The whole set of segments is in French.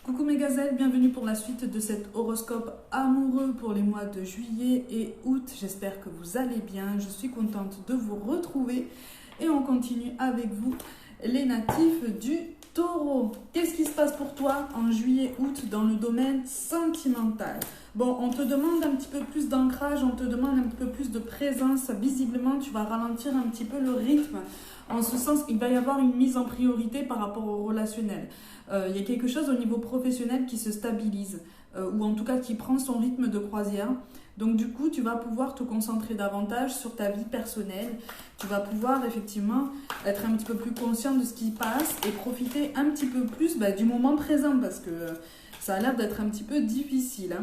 Coucou mes gazelles, bienvenue pour la suite de cet horoscope amoureux pour les mois de juillet et août. J'espère que vous allez bien, je suis contente de vous retrouver et on continue avec vous les natifs du Taureau. Qu'est-ce qui se passe pour toi en juillet-août dans le domaine sentimental? Bon, on te demande un petit peu plus d'ancrage, on te demande un petit peu plus de présence. Visiblement, tu vas ralentir un petit peu le rythme. En ce sens, il va y avoir une mise en priorité par rapport au relationnel. Il y a quelque chose au niveau professionnel qui se stabilise, ou en tout cas qui prend son rythme de croisière. Donc du coup, tu vas pouvoir te concentrer davantage sur ta vie personnelle. Tu vas pouvoir effectivement être un petit peu plus conscient de ce qui passe et profiter un petit peu plus du moment présent parce que ça a l'air d'être un petit peu difficile.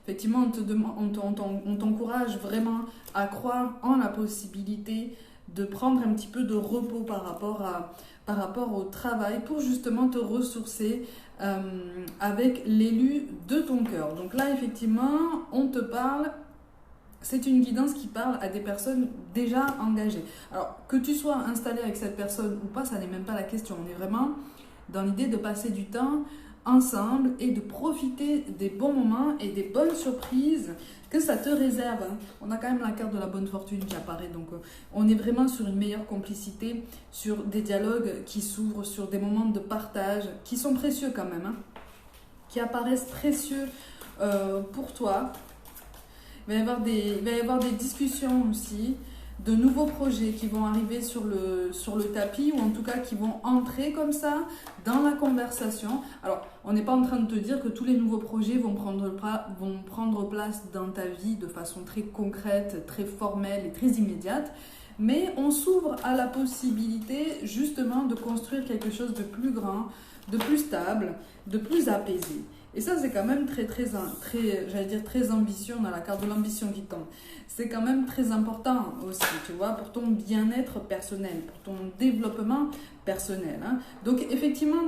Effectivement, on t'encourage vraiment à croire en la possibilité de prendre un petit peu de repos par rapport au travail pour justement te ressourcer avec l'élu de ton cœur. Donc là, effectivement, on te parle, c'est une guidance qui parle à des personnes déjà engagées. Alors, que tu sois installé avec cette personne ou pas, ça n'est même pas la question. On est vraiment dans l'idée de passer du temps ensemble et de profiter des bons moments et des bonnes surprises que ça te réserve. On a quand même la carte de la bonne fortune qui apparaît, donc on est vraiment sur une meilleure complicité, sur des dialogues qui s'ouvrent, sur des moments de partage qui sont précieux quand même, qui apparaissent précieux pour toi. Il va y avoir des discussions aussi, de nouveaux projets qui vont arriver sur le tapis ou en tout cas qui vont entrer comme ça dans la conversation. Alors, on n'est pas en train de te dire que tous les nouveaux projets vont prendre place dans ta vie de façon très concrète, très formelle et très immédiate, mais on s'ouvre à la possibilité justement de construire quelque chose de plus grand, de plus stable, de plus apaisé. Et ça, c'est quand même très ambitieux. On a la carte de l'ambition qui tombe. C'est quand même très important aussi, tu vois, pour ton bien-être personnel, pour ton développement personnel. Donc, effectivement,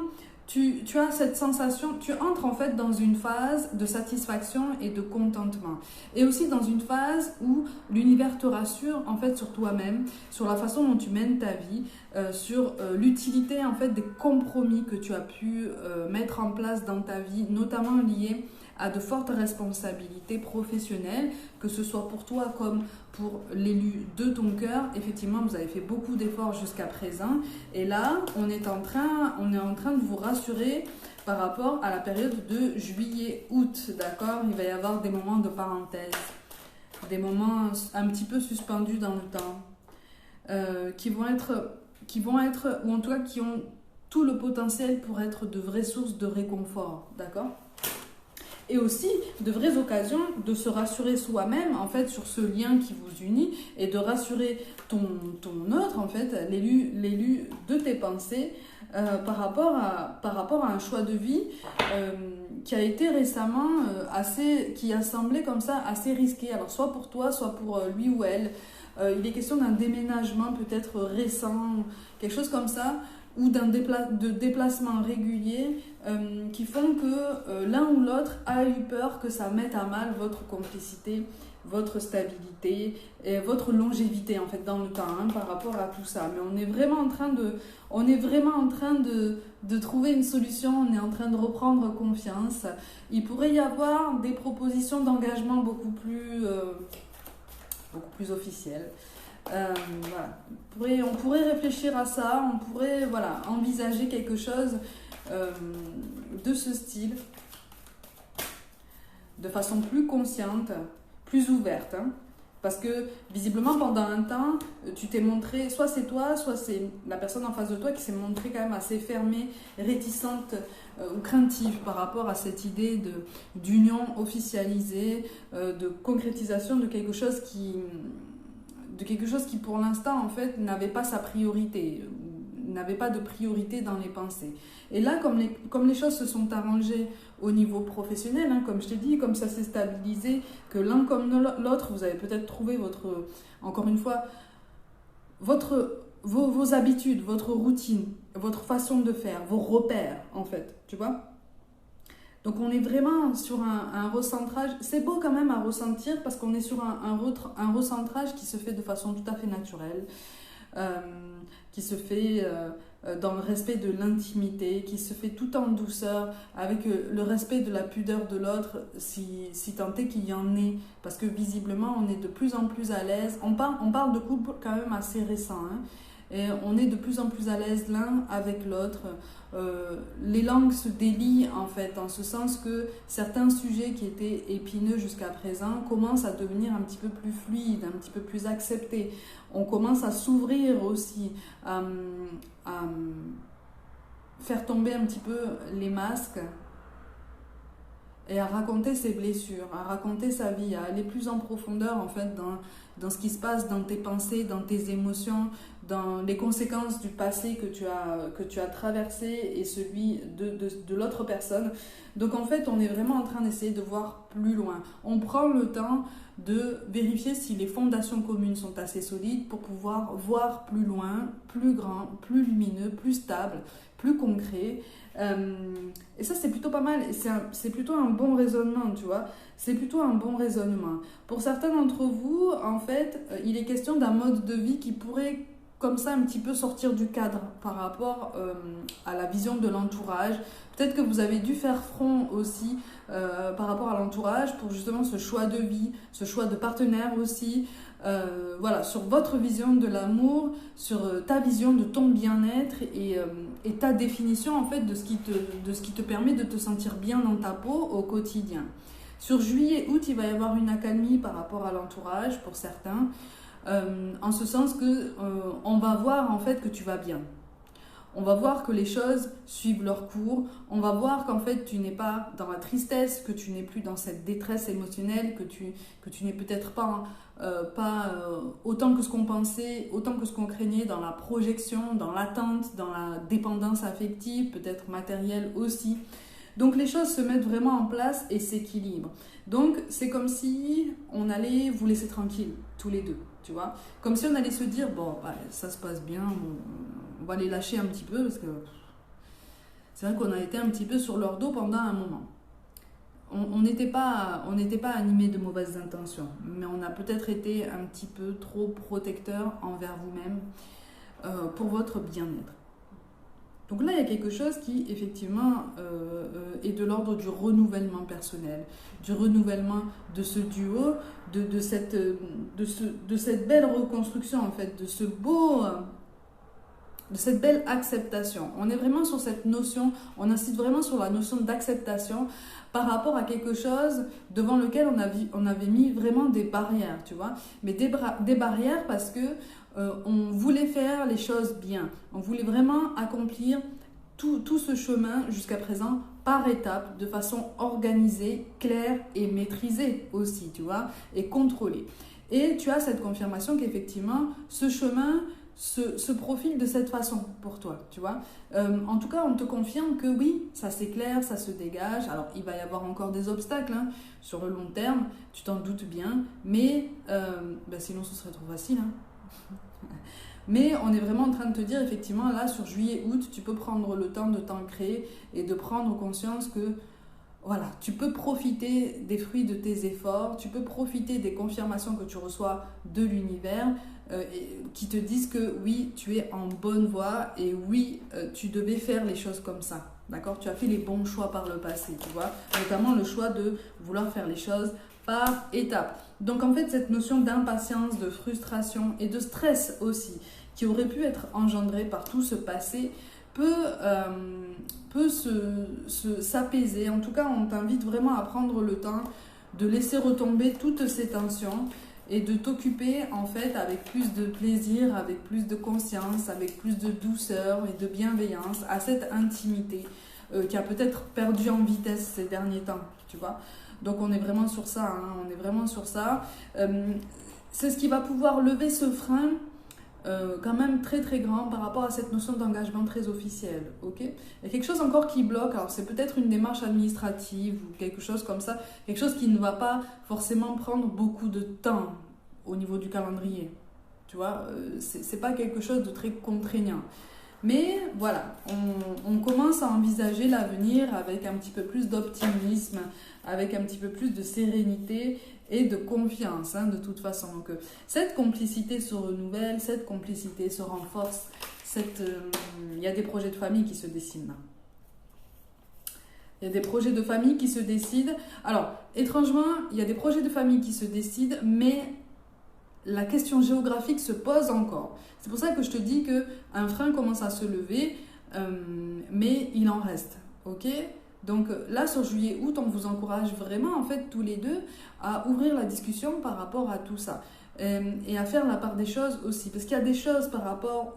tu as cette sensation, tu entres en fait dans une phase de satisfaction et de contentement. Et aussi dans une phase où l'univers te rassure en fait sur toi-même, sur la façon dont tu mènes ta vie, sur l'utilité en fait des compromis que tu as pu mettre en place dans ta vie, notamment liés à de fortes responsabilités professionnelles, que ce soit pour toi comme pour l'élu de ton cœur. Effectivement, vous avez fait beaucoup d'efforts jusqu'à présent. Et là, on est en train de vous rassurer par rapport à la période de juillet-août. D'accord? Il va y avoir des moments de parenthèse, des moments un petit peu suspendus dans le temps, qui vont être, ou en tout cas qui ont tout le potentiel pour être de vraies sources de réconfort. D'accord? Et aussi de vraies occasions de se rassurer soi-même en fait sur ce lien qui vous unit et de rassurer ton autre en fait, l'élu de tes pensées par rapport à un choix de vie qui a été récemment qui a semblé comme ça assez risqué. Alors soit pour toi, soit pour lui ou elle. Il est question d'un déménagement peut-être récent, quelque chose comme ça, ou de déplacements réguliers qui font que l'un ou l'autre a eu peur que ça mette à mal votre complicité, votre stabilité et votre longévité en fait dans le temps par rapport à tout ça. Mais on est vraiment en train de trouver une solution, on est en train de reprendre confiance. Il pourrait y avoir des propositions d'engagement beaucoup plus officielles. Voilà. On pourrait réfléchir à ça, on pourrait envisager quelque chose de ce style, de façon plus consciente, plus ouverte. Parce que visiblement pendant un temps, tu t'es montré, soit c'est toi, soit c'est la personne en face de toi qui s'est montrée quand même assez fermée, réticente ou craintive par rapport à cette idée d'union officialisée, de concrétisation de quelque chose qui pour l'instant en fait n'avait pas sa priorité, n'avait pas de priorité dans les pensées. Et là, comme les choses se sont arrangées au niveau professionnel, comme je t'ai dit, comme ça s'est stabilisé, que l'un comme l'autre, vous avez peut-être trouvé vos habitudes, votre routine, votre façon de faire, vos repères en fait, tu vois. Donc on est vraiment sur un recentrage, c'est beau quand même à ressentir parce qu'on est sur un recentrage qui se fait de façon tout à fait naturelle, qui se fait dans le respect de l'intimité, qui se fait tout en douceur, avec le respect de la pudeur de l'autre, si tant est qu'il y en ait, parce que visiblement on est de plus en plus à l'aise. On parle de couple quand même assez récent, hein, et on est de plus en plus à l'aise l'un avec l'autre. Les langues se délient en fait, en ce sens que certains sujets qui étaient épineux jusqu'à présent commencent à devenir un petit peu plus fluides, un petit peu plus acceptés. On commence à s'ouvrir aussi, à faire tomber un petit peu les masques et à raconter ses blessures, à raconter sa vie, à aller plus en profondeur en fait dans ce qui se passe dans tes pensées, dans tes émotions, dans les conséquences du passé que tu as traversé et celui de l'autre personne. Donc en fait, on est vraiment en train d'essayer de voir plus loin. On prend le temps de vérifier si les fondations communes sont assez solides pour pouvoir voir plus loin, plus grand, plus lumineux, plus stable, plus concret. Et ça, c'est plutôt pas mal. C'est plutôt un bon raisonnement, tu vois. C'est plutôt un bon raisonnement. Pour certains d'entre vous, en fait, il est question d'un mode de vie qui pourrait comme ça un petit peu sortir du cadre par rapport à la vision de l'entourage. Peut-être que vous avez dû faire front aussi par rapport à l'entourage pour justement ce choix de vie, ce choix de partenaire aussi. Voilà, sur votre vision de l'amour, sur ta vision de ton bien-être et ta définition en fait de ce qui te permet de te sentir bien dans ta peau au quotidien. Sur juillet-août, il va y avoir une accalmie par rapport à l'entourage pour certains. En ce sens que on va voir en fait que tu vas bien. On va voir que les choses suivent leur cours. On va voir qu'en fait tu n'es pas dans la tristesse, que tu n'es plus dans cette détresse émotionnelle, que tu n'es peut-être pas autant que ce qu'on pensait, autant que ce qu'on craignait dans la projection, dans l'attente, dans la dépendance affective, peut-être matérielle aussi. Donc les choses se mettent vraiment en place et s'équilibrent. Donc c'est comme si on allait vous laisser tranquille, tous les deux. Tu vois, comme si on allait se dire bon bah, ça se passe bien, on va les lâcher un petit peu parce que c'est vrai qu'on a été un petit peu sur leur dos pendant un moment. On n'était pas animé de mauvaises intentions, mais on a peut-être été un petit peu trop protecteur envers vous-même pour votre bien-être. Donc là, il y a quelque chose qui, effectivement, est de l'ordre du renouvellement personnel, du renouvellement de ce duo, de cette belle reconstruction, en fait, de cette belle acceptation. On est vraiment sur cette notion, on insiste vraiment sur la notion d'acceptation par rapport à quelque chose devant lequel on avait mis vraiment des barrières, tu vois. Mais des barrières parce que on voulait faire les choses bien. On voulait vraiment accomplir tout ce chemin jusqu'à présent par étapes, de façon organisée, claire et maîtrisée aussi, tu vois, et contrôlée. Et tu as cette confirmation qu'effectivement, ce chemin se profile de cette façon pour toi, tu vois. En tout cas, on te confirme que oui, ça s'éclaire, ça se dégage. Alors, il va y avoir encore des obstacles hein, sur le long terme, tu t'en doutes bien, mais sinon ce serait trop facile. Hein. Mais on est vraiment en train de te dire, effectivement, là, sur juillet-août, tu peux prendre le temps de t'ancrer et de prendre conscience que voilà, tu peux profiter des fruits de tes efforts, tu peux profiter des confirmations que tu reçois de l'univers qui te disent que oui, tu es en bonne voie et oui, tu devais faire les choses comme ça. D'accord ? Tu as fait les bons choix par le passé, tu vois ? Notamment le choix de vouloir faire les choses par étapes. Donc en fait, cette notion d'impatience, de frustration et de stress aussi, qui aurait pu être engendrée par tout ce passé, peut s'apaiser. En tout cas, on t'invite vraiment à prendre le temps de laisser retomber toutes ces tensions et de t'occuper en fait avec plus de plaisir, avec plus de conscience, avec plus de douceur et de bienveillance à cette intimité qui a peut-être perdu en vitesse ces derniers temps, tu vois. Donc on est vraiment sur ça, hein, on est vraiment sur ça. C'est ce qui va pouvoir lever ce frein quand même très très grand par rapport à cette notion d'engagement très officiel, ok ? Il y a quelque chose encore qui bloque, alors c'est peut-être une démarche administrative ou quelque chose comme ça, quelque chose qui ne va pas forcément prendre beaucoup de temps au niveau du calendrier, tu vois, c'est pas quelque chose de très contraignant. Mais voilà, on commence à envisager l'avenir avec un petit peu plus d'optimisme, avec un petit peu plus de sérénité et de confiance, hein, de toute façon. Donc, cette complicité se renouvelle, cette complicité se renforce, il y a des projets de famille qui se dessinent là. Il y a des projets de famille qui se décident. Alors, étrangement, il y a des projets de famille qui se décident, mais la question géographique se pose encore. C'est pour ça que je te dis qu'un frein commence à se lever, mais il en reste. Ok ? Donc là, sur juillet-août, on vous encourage vraiment, en fait, tous les deux, à ouvrir la discussion par rapport à tout ça. Et à faire la part des choses aussi. Parce qu'il y a des choses par rapport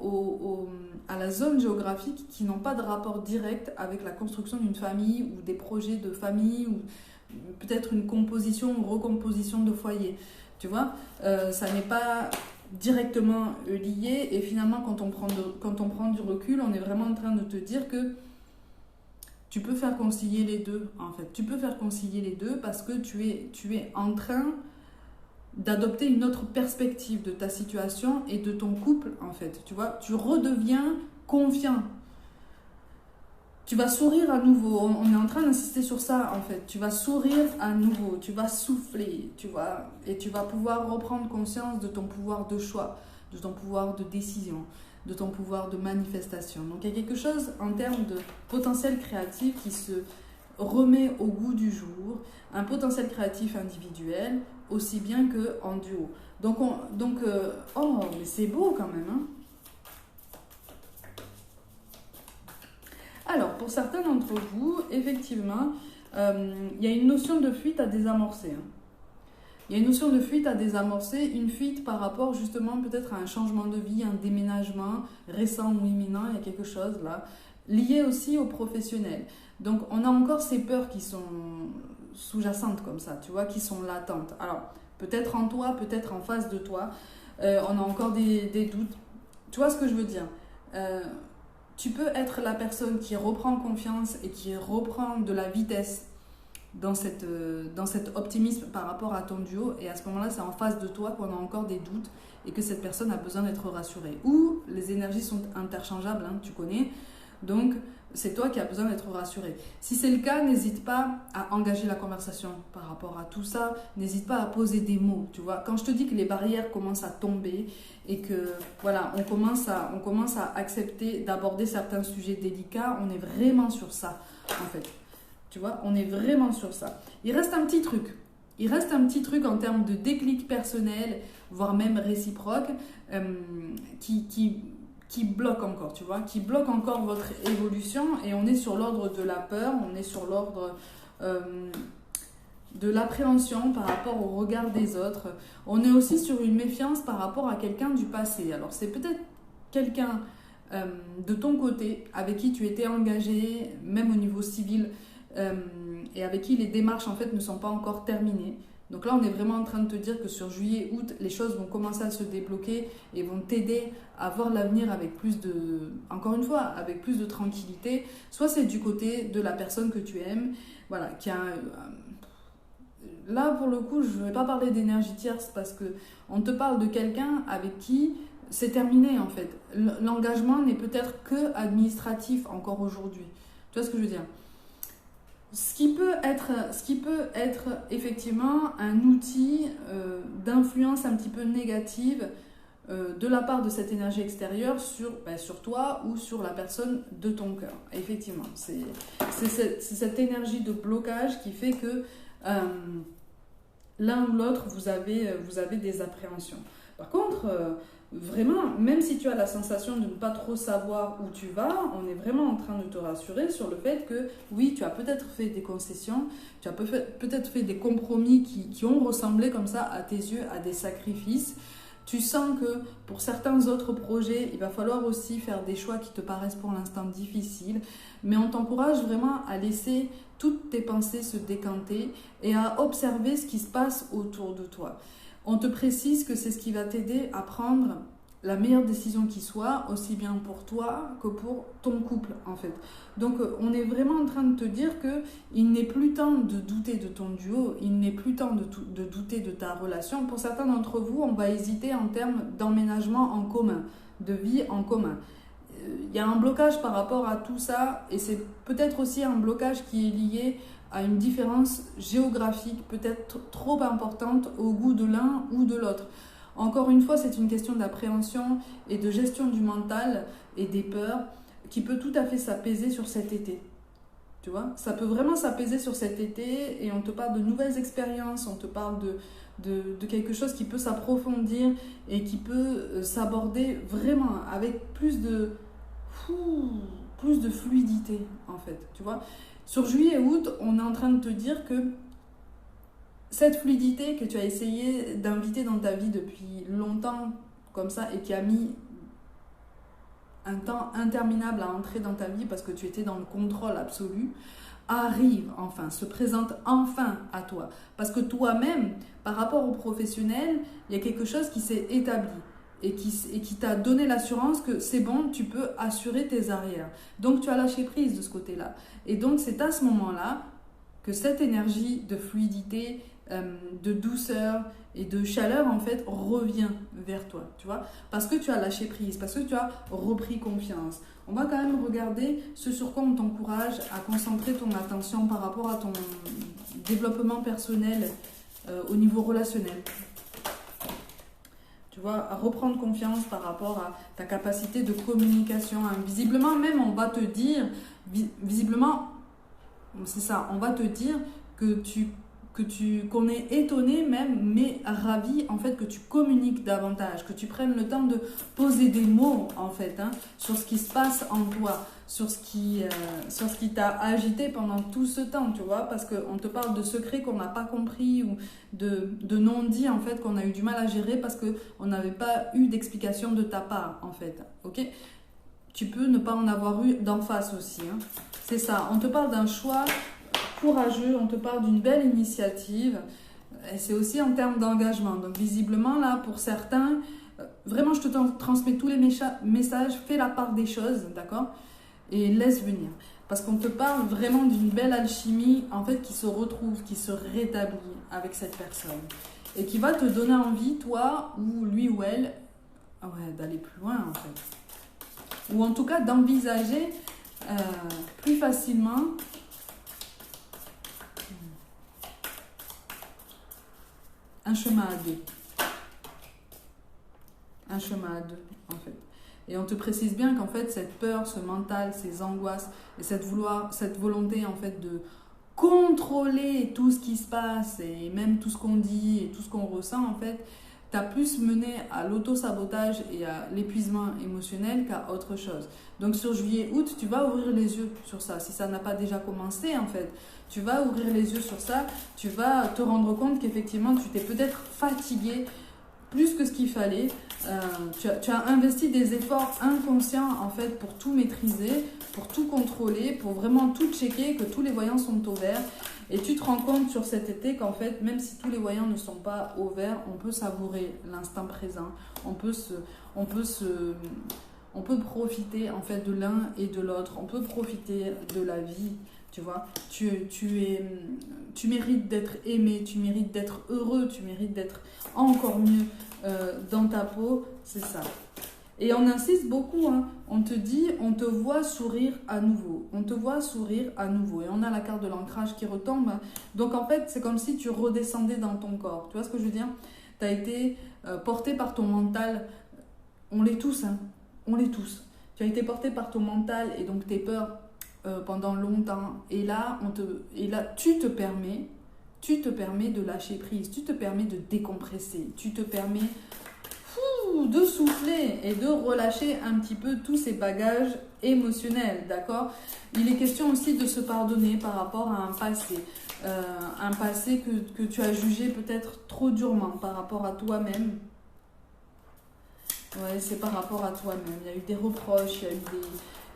à la zone géographique qui n'ont pas de rapport direct avec la construction d'une famille ou des projets de famille ou peut-être une composition ou recomposition de foyer. Tu vois, ça n'est pas directement lié et finalement quand on prend du recul, on est vraiment en train de te dire que tu peux faire concilier les deux en fait. Tu peux faire concilier les deux parce que tu es en train d'adopter une autre perspective de ta situation et de ton couple en fait. Tu vois, tu redeviens confiant. Tu vas sourire à nouveau. On est en train d'insister sur ça en fait. Tu vas sourire à nouveau. Tu vas souffler, tu vois, et tu vas pouvoir reprendre conscience de ton pouvoir de choix, de ton pouvoir de décision, de ton pouvoir de manifestation. Donc il y a quelque chose en termes de potentiel créatif qui se remet au goût du jour, un potentiel créatif individuel aussi bien qu'en duo. Oh, mais c'est beau quand même, hein. Alors, pour certains d'entre vous, effectivement, il y a une notion de fuite à désamorcer. Hein. Il y a une notion de fuite à désamorcer, une fuite par rapport justement peut-être à un changement de vie, un déménagement récent ou imminent, il y a quelque chose là, lié aussi au professionnel. Donc, on a encore ces peurs qui sont sous-jacentes comme ça, tu vois, qui sont latentes. Alors, peut-être en toi, peut-être en face de toi, on a encore des doutes. Tu vois ce que je veux dire ? Tu peux être la personne qui reprend confiance et qui reprend de la vitesse dans cet optimisme par rapport à ton duo, et à ce moment-là, c'est en face de toi qu'on a encore des doutes et que cette personne a besoin d'être rassurée. Ou les énergies sont interchangeables, hein, tu connais, donc c'est toi qui as besoin d'être rassuré. Si c'est le cas, n'hésite pas à engager la conversation par rapport à tout ça, n'hésite pas à poser des mots, tu vois. Quand je te dis que les barrières commencent à tomber et que voilà, on commence à accepter d'aborder certains sujets délicats, on est vraiment sur ça en fait. Tu vois, on est vraiment sur ça. Il reste un petit truc. Il reste un petit truc en termes de déclic personnel, voire même réciproque, qui bloque encore, tu vois, qui bloque encore votre évolution, et on est sur l'ordre de la peur, on est sur l'ordre de l'appréhension par rapport au regard des autres. On est aussi sur une méfiance par rapport à quelqu'un du passé. Alors c'est peut-être quelqu'un de ton côté avec qui tu étais engagé, même au niveau civil, et avec qui les démarches en fait ne sont pas encore terminées. Donc là, on est vraiment en train de te dire que sur juillet-août, les choses vont commencer à se débloquer et vont t'aider à voir l'avenir avec plus de, encore une fois, avec plus de tranquillité. Soit c'est du côté de la personne que tu aimes, voilà, qui a là pour le coup, je ne vais pas parler d'énergie tierce parce que on te parle de quelqu'un avec qui c'est terminé en fait. L'engagement n'est peut-être que administratif encore aujourd'hui. Tu vois ce que je veux dire ? Ce qui peut être effectivement un outil d'influence un petit peu négative de la part de cette énergie extérieure sur toi ou sur la personne de ton cœur. Effectivement, c'est cette énergie de blocage qui fait que l'un ou l'autre, vous avez des appréhensions. Par contre, vraiment, même si tu as la sensation de ne pas trop savoir où tu vas, on est vraiment en train de te rassurer sur le fait que oui, tu as peut-être fait des concessions, tu as peut-être fait des compromis qui ont ressemblé comme ça à tes yeux à des sacrifices. Tu sens que pour certains autres projets, il va falloir aussi faire des choix qui te paraissent pour l'instant difficiles, mais on t'encourage vraiment à laisser toutes tes pensées se décanter et à observer ce qui se passe autour de toi. On te précise que c'est ce qui va t'aider à prendre la meilleure décision qui soit, aussi bien pour toi que pour ton couple en fait. Donc on est vraiment en train de te dire qu'il n'est plus temps de douter de ton duo, il n'est plus temps de douter de ta relation. Pour certains d'entre vous, on va hésiter en termes d'emménagement en commun, de vie en commun. Il y a un blocage par rapport à tout ça, et c'est peut-être aussi un blocage qui est lié à une différence géographique peut-être trop importante au goût de l'un ou de l'autre. Encore une fois, c'est une question d'appréhension et de gestion du mental et des peurs qui peut tout à fait s'apaiser sur cet été. Tu vois, ça peut vraiment s'apaiser sur cet été et on te parle de nouvelles expériences, on te parle de quelque chose qui peut s'approfondir et qui peut s'aborder vraiment avec plus de fluidité en fait, tu vois. Sur juillet et août, on est en train de te dire que cette fluidité que tu as essayé d'inviter dans ta vie depuis longtemps comme ça et qui a mis un temps interminable à entrer dans ta vie parce que tu étais dans le contrôle absolu, arrive enfin, se présente enfin à toi. Parce que toi-même, par rapport au professionnel, il y a quelque chose qui s'est établi et qui t'a donné l'assurance que c'est bon, tu peux assurer tes arrières. Donc tu as lâché prise de ce côté-là. Et donc c'est à ce moment-là que cette énergie de fluidité, de douceur et de chaleur en fait revient vers toi, tu vois, parce que tu as lâché prise, parce que tu as repris confiance. On va quand même regarder ce sur quoi on t'encourage à concentrer ton attention par rapport à ton développement personnel au niveau relationnel. Tu vois, à reprendre confiance par rapport à ta capacité de communication. Visiblement même, on va te dire, visiblement, c'est ça, on va te dire qu'on est étonné même, mais ravi en fait que tu communiques davantage, que tu prennes le temps de poser des mots en fait sur ce qui se passe en toi, sur ce qui t'a agité pendant tout ce temps, tu vois, parce qu'on te parle de secrets qu'on n'a pas compris ou de non-dits en fait qu'on a eu du mal à gérer parce qu'on n'avait pas eu d'explication de ta part en fait, ok? Tu peux ne pas en avoir eu d'en face aussi, c'est ça, on te parle d'un choix courageux, on te parle d'une belle initiative et c'est aussi en termes d'engagement. Donc visiblement là pour certains, vraiment je te transmets tous les messages, fais la part des choses, d'accord, et laisse venir. Parce qu'on te parle vraiment d'une belle alchimie en fait qui se retrouve, qui se rétablit avec cette personne et qui va te donner envie, toi ou lui ou elle, d'aller plus loin en fait. Ou en tout cas d'envisager plus facilement un chemin à deux. Un chemin à deux, en fait. Et on te précise bien qu'en fait, cette peur, ce mental, ces angoisses, et cette volonté, en fait, de contrôler tout ce qui se passe, et même tout ce qu'on dit, et tout ce qu'on ressent, en fait, t'as plus mené à l'auto-sabotage et à l'épuisement émotionnel qu'à autre chose. Donc sur juillet-août, tu vas ouvrir les yeux sur ça. Si ça n'a pas déjà commencé, en fait, tu vas ouvrir les yeux sur ça. Tu vas te rendre compte qu'effectivement, tu t'es peut-être fatigué plus que ce qu'il fallait. Tu as investi des efforts inconscients, en fait, pour tout maîtriser, pour tout contrôler, pour vraiment tout checker, que tous les voyants sont au vert. Et tu te rends compte sur cet été qu'en fait, même si tous les voyants ne sont pas au vert, on peut savourer l'instant présent. On peut profiter en fait de l'un et de l'autre. On peut profiter de la vie, tu vois. Tu mérites d'être aimé, tu mérites d'être heureux, tu mérites d'être encore mieux dans ta peau, c'est ça. Et on insiste beaucoup, on te dit, on te voit sourire à nouveau. On te voit sourire à nouveau. Et on a la carte de l'ancrage qui retombe. Donc en fait, c'est comme si tu redescendais dans ton corps. Tu vois ce que je veux dire? Tu as été porté par ton mental. On l'est tous, on l'est tous. Tu as été porté par ton mental et donc tes peurs pendant longtemps. Et là, tu te permets de lâcher prise. Tu te permets de décompresser. Tu te permets de souffler et de relâcher un petit peu tous ces bagages émotionnels, d'accord? Il est question aussi de se pardonner par rapport à un passé que tu as jugé peut-être trop durement par rapport à toi-même. Ouais, c'est par rapport à toi-même. Il y a eu des reproches, il y a eu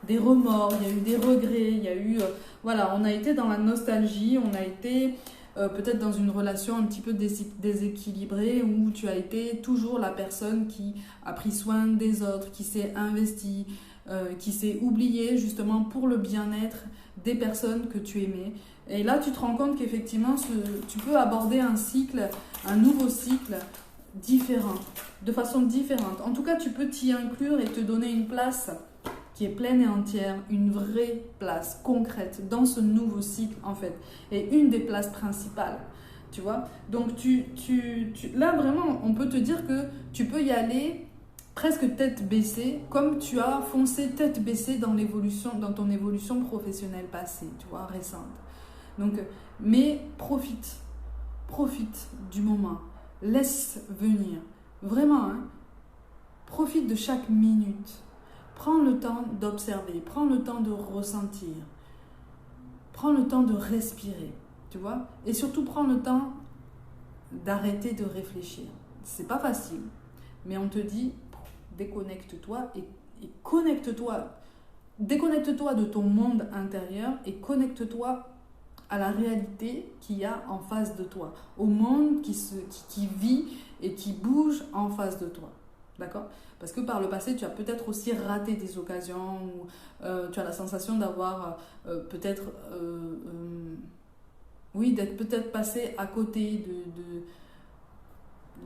des remords, il y a eu des regrets, il y a eu... voilà, on a été dans la nostalgie, on a été... peut-être dans une relation un petit peu déséquilibrée où tu as été toujours la personne qui a pris soin des autres, qui s'est investie, qui s'est oubliée justement pour le bien-être des personnes que tu aimais. Et là, tu te rends compte qu'effectivement, tu peux aborder un nouveau cycle différent, de façon différente. En tout cas, tu peux t'y inclure et te donner une place qui est pleine et entière, une vraie place concrète dans ce nouveau cycle en fait, et une des places principales. tu vois. Donc, là, vraiment, on peut te dire que tu peux y aller presque tête baissée, comme tu as foncé tête baissée dans ton évolution professionnelle passée, tu vois, récente. Donc, mais profite du moment, laisse venir, vraiment, hein, profite de chaque minute, prends le temps d'observer, prends le temps de ressentir, prends le temps de respirer, tu vois, et surtout prends le temps d'arrêter de réfléchir. C'est pas facile, mais on te dit déconnecte-toi et connecte-toi. Déconnecte-toi de ton monde intérieur et connecte-toi à la réalité qu'il y a en face de toi, au monde qui vit et qui bouge en face de toi. D'accord? Parce que par le passé, tu as peut-être aussi raté des occasions où tu as la sensation d'avoir peut-être... oui, d'être peut-être passé à côté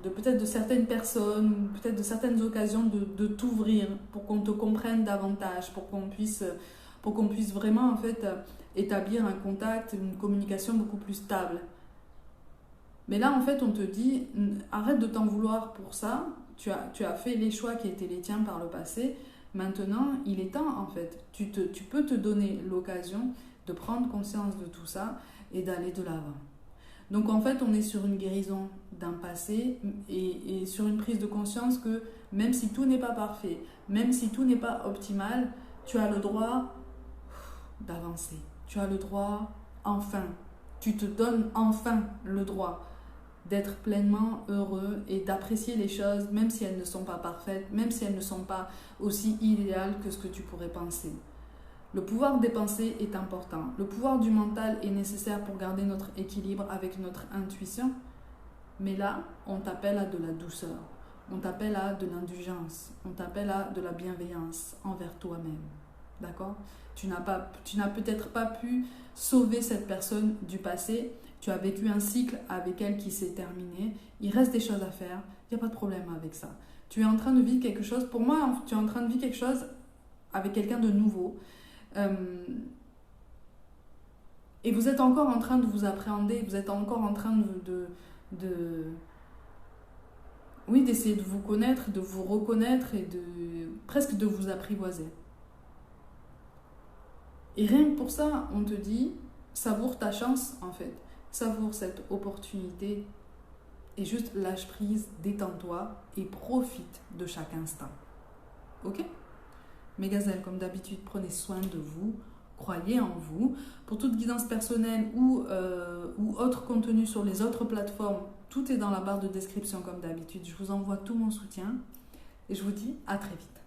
peut-être de certaines personnes, peut-être de certaines occasions de t'ouvrir pour qu'on te comprenne davantage, pour qu'on puisse vraiment en fait établir un contact, une communication beaucoup plus stable. Mais là en fait on te dit arrête de t'en vouloir pour ça, tu as fait les choix qui étaient les tiens par le passé, maintenant il est temps en fait, tu peux te donner l'occasion de prendre conscience de tout ça et d'aller de l'avant. Donc en fait, on est sur une guérison d'un passé et sur une prise de conscience que même si tout n'est pas parfait, même si tout n'est pas optimal, tu as le droit d'avancer. Tu as le droit, enfin, tu te donnes enfin le droit d'être pleinement heureux et d'apprécier les choses, même si elles ne sont pas parfaites, même si elles ne sont pas aussi idéales que ce que tu pourrais penser. Le pouvoir des pensées est important. Le pouvoir du mental est nécessaire pour garder notre équilibre avec notre intuition. Mais là, on t'appelle à de la douceur. On t'appelle à de l'indulgence. On t'appelle à de la bienveillance envers toi-même. D'accord ? Tu n'as peut-être pas pu sauver cette personne du passé. Tu as vécu un cycle avec elle qui s'est terminé. Il reste des choses à faire. Il n'y a pas de problème avec ça. Tu es en train de vivre quelque chose. Pour moi, tu es en train de vivre quelque chose avec quelqu'un de nouveau. Et vous êtes encore en train de vous appréhender, vous êtes encore en train d'essayer de vous connaître, de vous reconnaître et presque de vous apprivoiser. Et rien que pour ça, on te dit, savoure ta chance en fait, savoure cette opportunité et juste lâche prise, détends-toi et profite de chaque instant. Ok ? Mes gazelles, comme d'habitude, prenez soin de vous, croyez en vous. Pour toute guidance personnelle ou autre contenu sur les autres plateformes, tout est dans la barre de description comme d'habitude. Je vous envoie tout mon soutien et je vous dis à très vite.